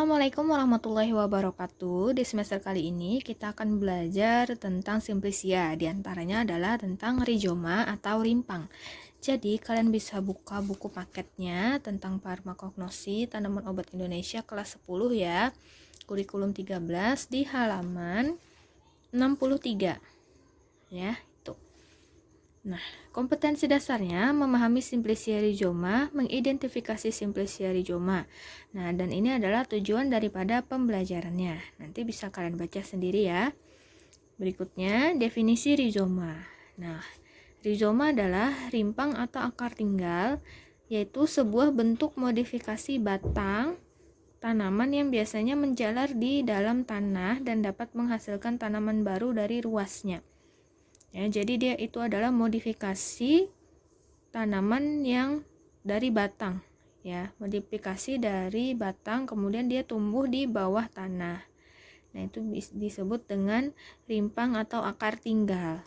Assalamualaikum warahmatullahi wabarakatuh. Di semester kali ini kita akan belajar tentang simplisia. Di antaranya adalah tentang rizoma atau rimpang. Jadi kalian bisa buka buku paketnya tentang farmakognosi tanaman obat Indonesia kelas 10 ya. Kurikulum 13 di halaman 63. Ya. Nah, kompetensi dasarnya memahami simplisia rizoma, mengidentifikasi simplisia rizoma. Nah, dan ini adalah tujuan daripada pembelajarannya. Nanti bisa kalian baca sendiri ya. Berikutnya, definisi rizoma. Nah, rizoma adalah rimpang atau akar tinggal, yaitu sebuah bentuk modifikasi batang tanaman yang biasanya menjalar di dalam tanah dan dapat menghasilkan tanaman baru dari ruasnya. Ya, jadi dia itu adalah modifikasi tanaman yang dari batang, ya, modifikasi dari batang kemudian dia tumbuh di bawah tanah. Nah, itu disebut dengan rimpang atau akar tinggal.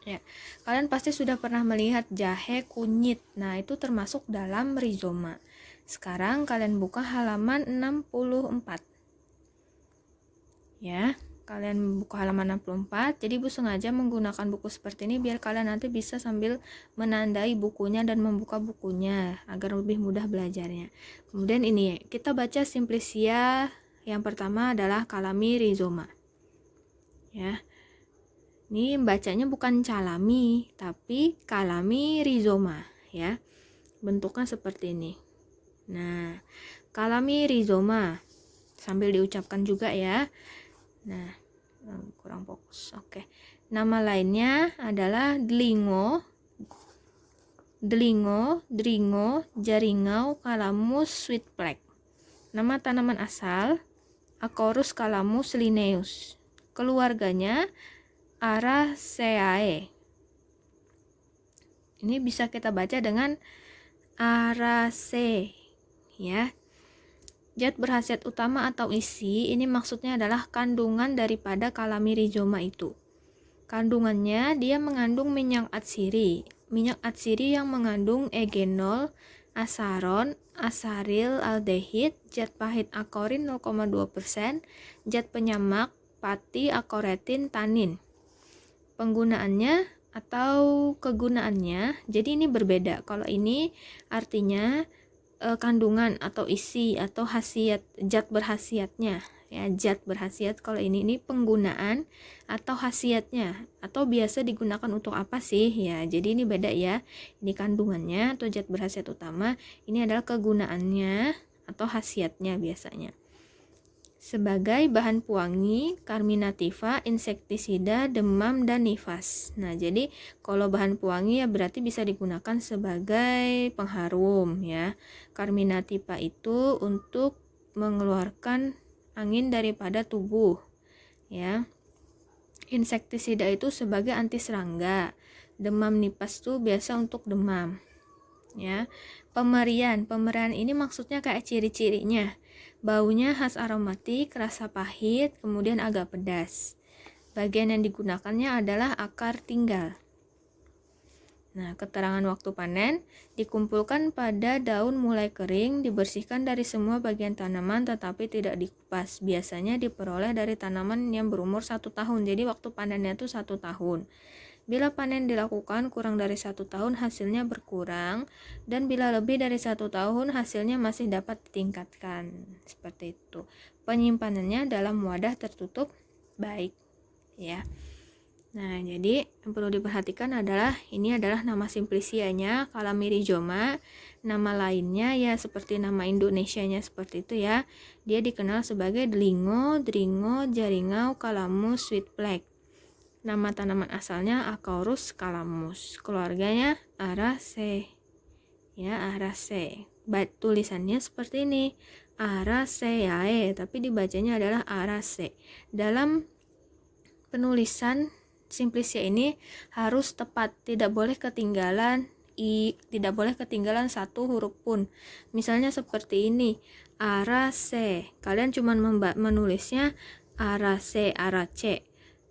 Ya, kalian pasti sudah pernah melihat jahe kunyit. Nah, itu termasuk dalam rizoma. Sekarang kalian buka halaman 64. Ya. Kalian buka halaman 64, jadi Ibu sengaja menggunakan buku seperti ini biar kalian nanti bisa sambil menandai bukunya dan membuka bukunya agar lebih mudah belajarnya. Kemudian ini kita baca simplisia yang pertama adalah kalami rizoma. Ya. Ini bacanya bukan calami tapi kalami rizoma ya. Bentuknya seperti ini. Nah, kalami rizoma sambil diucapkan juga ya. Nah, kurang fokus. Oke. Nama lainnya adalah delingo, dringo, jaringau, kalamus, sweet flag. Nama tanaman asal Acorus calamus lineus. Keluarganya Araceae. Ini bisa kita baca dengan Araceae ya. Zat berkhasiat utama atau isi, ini maksudnya adalah kandungan daripada kalami rizoma itu. Kandungannya, dia mengandung minyak atsiri. Minyak atsiri yang mengandung egenol, asaron, asaril aldehid, zat pahit akorin 0,2%, zat penyamak, pati, akoretin, tanin. Penggunaannya atau kegunaannya, jadi ini berbeda. Kalau ini artinya kandungan atau isi atau khasiat zat berkhasiatnya ya, zat berkhasiat. Kalau ini penggunaan atau khasiatnya atau biasa digunakan untuk apa sih ya, jadi ini beda ya. Ini kandungannya atau zat berkhasiat utama, ini adalah kegunaannya atau khasiatnya biasanya. Sebagai bahan pewangi, carminativa, insektisida, demam, dan nifas. Nah, jadi kalau bahan pewangi ya berarti bisa digunakan sebagai pengharum ya. Carminativa itu untuk mengeluarkan angin daripada tubuh ya. Insektisida itu sebagai anti serangga. Demam nifas itu biasa untuk demam ya. Pemerian ini maksudnya kayak ciri-cirinya. Baunya khas aromatik, rasa pahit, kemudian agak pedas. Bagian yang digunakannya adalah akar tinggal. Nah, keterangan waktu panen dikumpulkan pada daun mulai kering, dibersihkan dari semua bagian tanaman tetapi tidak dikupas. Biasanya diperoleh dari tanaman yang berumur 1 tahun. Jadi waktu panennya itu 1 tahun. Bila panen dilakukan kurang dari 1 tahun, hasilnya berkurang, dan bila lebih dari 1 tahun, hasilnya masih dapat ditingkatkan. Seperti itu. Penyimpanannya dalam wadah tertutup baik ya. Nah, jadi yang perlu diperhatikan adalah ini adalah nama simplisianya, kalami rizoma. Nama lainnya ya seperti nama Indonesianya seperti itu ya. Dia dikenal sebagai delingo, dringo, jaringau, kalamus, sweet flag. Nama tanaman asalnya Acorus calamus. Keluarganya Araceae. Ya, Araceae. Tulisannya seperti ini. Araceae, tapi dibacanya adalah Araceae. Dalam penulisan simplisia ini harus tepat, tidak boleh ketinggalan satu huruf pun. Misalnya seperti ini, Araceae. Kalian cuma menulisnya Arace.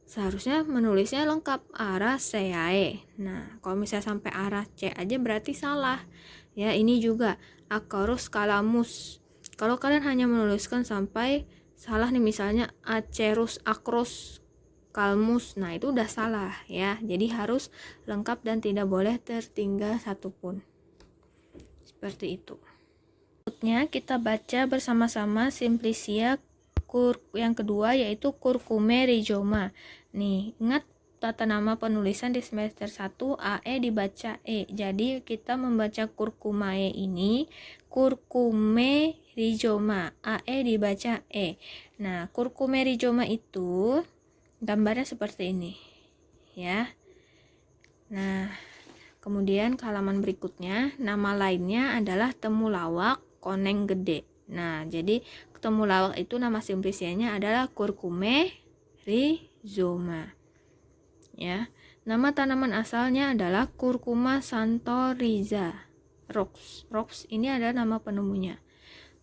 Seharusnya menulisnya lengkap Araceae. Nah, kalau misalnya sampai Arace aja berarti salah. Ya, ini juga Acorus calamus. Kalau kalian hanya menuliskan sampai salah nih, misalnya Acerus acros calmus, nah itu udah salah ya. Jadi harus lengkap dan tidak boleh tertinggal satupun. Seperti itu. Berikutnya kita baca bersama-sama Simplicia yang kedua, yaitu Curcume rhizoma. Nih, ingat tata nama penulisan di semester 1 AE dibaca E. Jadi kita membaca Curcumae ini Curcume rhizoma, AE dibaca E. Nah, Curcume rhizoma itu gambarnya seperti ini ya. Nah, kemudian ke halaman berikutnya, nama lainnya adalah temulawak koneng gede. Nah, jadi temulawak itu nama simplisianya adalah Curcume rhizoma. Ya, nama tanaman asalnya adalah Curcuma santoriza. Rox ini adalah nama penemunya.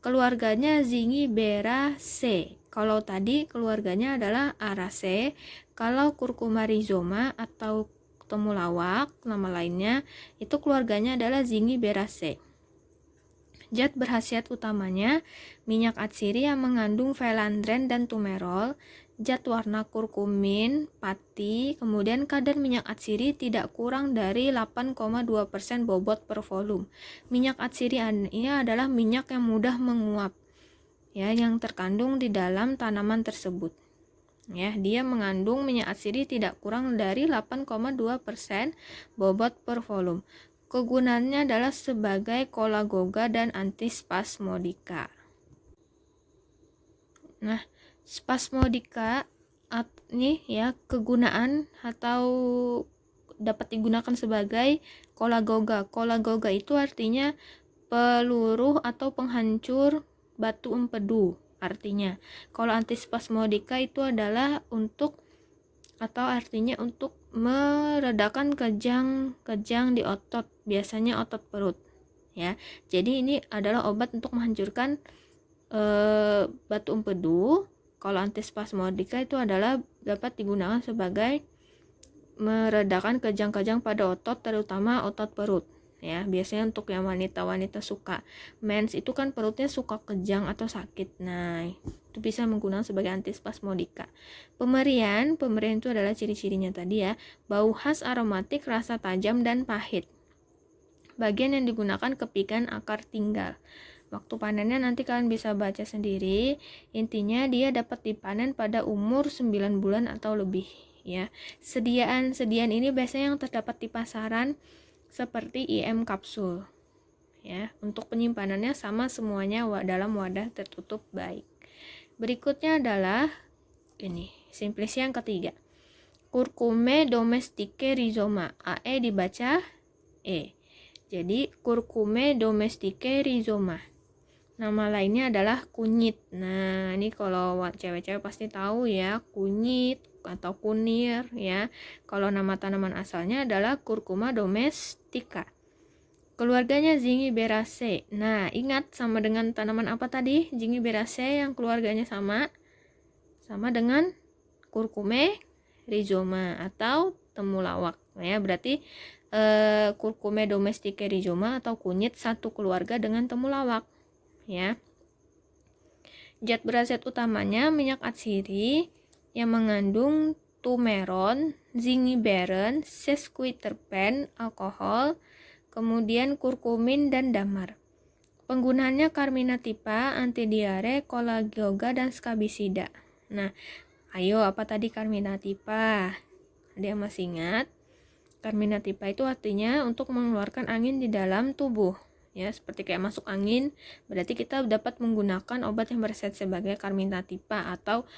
Keluarganya Zingiberaceae. Kalau tadi keluarganya adalah Araceae, kalau Curcuma rhizoma atau temulawak nama lainnya itu keluarganya adalah Zingiberaceae. Zat berkhasiat utamanya minyak atsiri yang mengandung phelandren dan tumerol, zat warna kurkumin, pati, kemudian kadar minyak atsiri tidak kurang dari 8,2% bobot per volume. Minyak atsiri ini adalah minyak yang mudah menguap ya, yang terkandung di dalam tanaman tersebut. Ya, dia mengandung minyak atsiri tidak kurang dari 8,2% bobot per volume. Kegunaannya adalah sebagai kolagoga dan antispasmodika. Nah, spasmodika ini ya kegunaan atau dapat digunakan sebagai kolagoga. Kolagoga itu artinya peluru atau penghancur batu empedu. Artinya, kalau antispasmodika itu adalah untuk atau artinya untuk meredakan kejang-kejang di otot, biasanya otot perut ya. Jadi ini adalah obat untuk menghancurkan batu empedu. Kalau antispasmodika itu adalah dapat digunakan sebagai meredakan kejang-kejang pada otot, terutama otot perut ya. Biasanya untuk yang wanita-wanita suka mens itu kan perutnya suka kejang atau sakit. Nah, itu bisa menggunakan sebagai antispasmodika. Pemerian itu adalah ciri-cirinya tadi ya. Bau khas aromatik, rasa tajam dan pahit. Bagian yang digunakan kepikan akar tinggal. Waktu panennya nanti kalian bisa baca sendiri. Intinya dia dapat dipanen pada umur 9 bulan atau lebih ya. Sediaan ini biasanya yang terdapat di pasaran seperti IM kapsul ya. Untuk penyimpanannya sama semuanya dalam wadah tertutup baik. Berikutnya adalah ini Simplicia yang ketiga, Curcume domestique rhizoma, AE dibaca E. Jadi Curcume domestique rhizoma, nama lainnya adalah kunyit. Nah, ini kalau cewek-cewek pasti tahu ya, kunyit atau kunir ya. Kalau nama tanaman asalnya adalah Curcuma domestica. Keluarganya Zingiberaceae. Nah, ingat sama dengan tanaman apa tadi? Zingiberaceae yang keluarganya sama dengan Curcume rhizoma atau temulawak. Ya, berarti Curcume domestique rhizoma atau kunyit satu keluarga dengan temulawak. Ya. Zat berkhasiat utamanya minyak atsiri yang mengandung tumeron, zingiberin, sesquiterpen, alkohol, kemudian kurkumin dan damar. Penggunaannya Carminativa, antidiare, kolagoga, dan skabisida. Nah, ayo apa tadi Carminativa? Ada yang masih ingat? Carminativa itu artinya untuk mengeluarkan angin di dalam tubuh. Ya, seperti kayak masuk angin, berarti kita dapat menggunakan obat yang berkhasiat sebagai Carminativa atau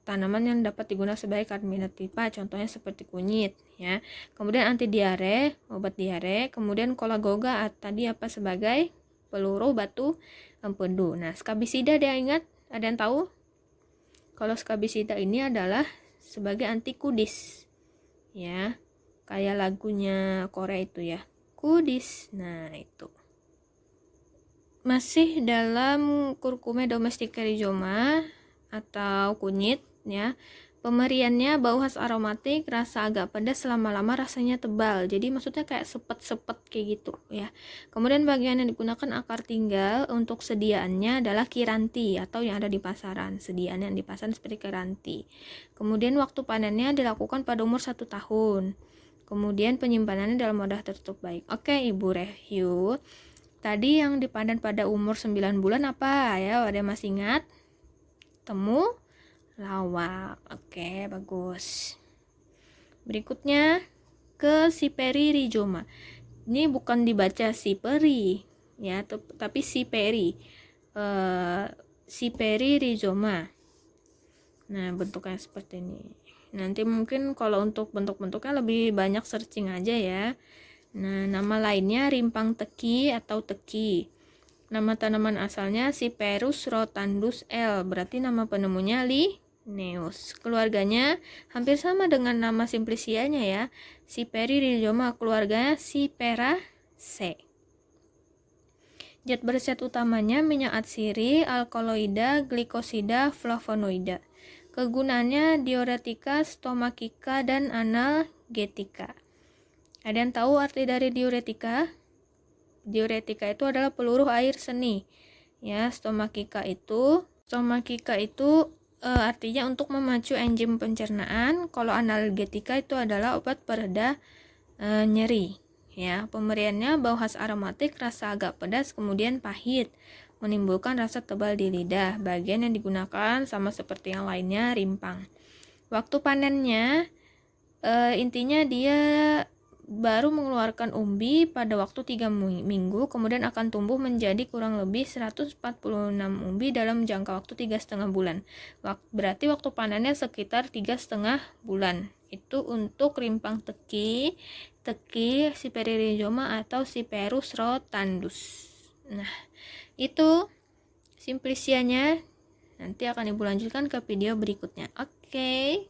tanaman yang dapat digunakan sebagai Carminativa, contohnya seperti kunyit ya. Kemudian anti diare, obat diare, kemudian kolagoga tadi apa sebagai peluru batu empedu. Nah, skabisida dia ingat? Ada yang tahu? Kalau skabisida ini adalah sebagai anti kudis. Ya. Kayak lagunya Korea itu ya. Kudis. Nah, itu. Masih dalam Curcume domestique rhizoma atau kunyit ya. Pemberiannya bau khas aromatik, rasa agak pedas, lama-lama rasanya tebal. Jadi maksudnya kayak sepet-sepet kayak gitu ya. Kemudian bagian yang digunakan akar tinggal untuk sediaannya adalah kiranti atau yang ada di pasaran. Sediaan yang di pasaran seperti kiranti. Kemudian waktu panennya dilakukan pada umur 1 tahun. Kemudian penyimpanannya dalam wadah tertutup baik. Oke, Ibu review. Tadi yang dipanen pada umur 9 bulan apa ya? Ada yang masih ingat? Temu lawak. Oke, bagus. Berikutnya ke Siperi rhizoma. Ini bukan dibaca Siperi ya, tapi Siperi. Siperi rhizoma. Nah, bentuknya seperti ini. Nanti mungkin kalau untuk bentuk-bentuknya lebih banyak searching aja ya. Nah, nama lainnya rimpang teki atau teki. Nama tanaman asalnya Cyperus rotandus L. Berarti nama penemunya Linnaeus. Keluarganya hampir sama dengan nama simplicianya ya. Siperi rhizoma, keluarganya Cyperaceae. Zat berkhasiat utamanya minyak atsiri, alkaloida, glikosida, flavonoida. Kegunaannya diuretika, stomakika, dan analgetika. Ada yang tahu arti dari diuretika? Diuretika itu adalah peluru air seni. Ya, stomakika itu artinya untuk memacu enzim pencernaan. Kalau analgetika itu adalah obat pereda nyeri. Ya, pemberiannya bau khas aromatik, rasa agak pedas, kemudian pahit, menimbulkan rasa tebal di lidah. Bagian yang digunakan sama seperti yang lainnya, rimpang. Waktu panennya intinya dia baru mengeluarkan umbi pada waktu 3 minggu, kemudian akan tumbuh menjadi kurang lebih 146 umbi dalam jangka waktu 3,5 bulan. Berarti waktu panennya sekitar 3,5 bulan. Itu untuk rimpang teki Siperi rhizoma atau Cyperus rotandus. Nah, itu simplicianya. Nanti akan Ibu lanjutkan ke video berikutnya. Oke.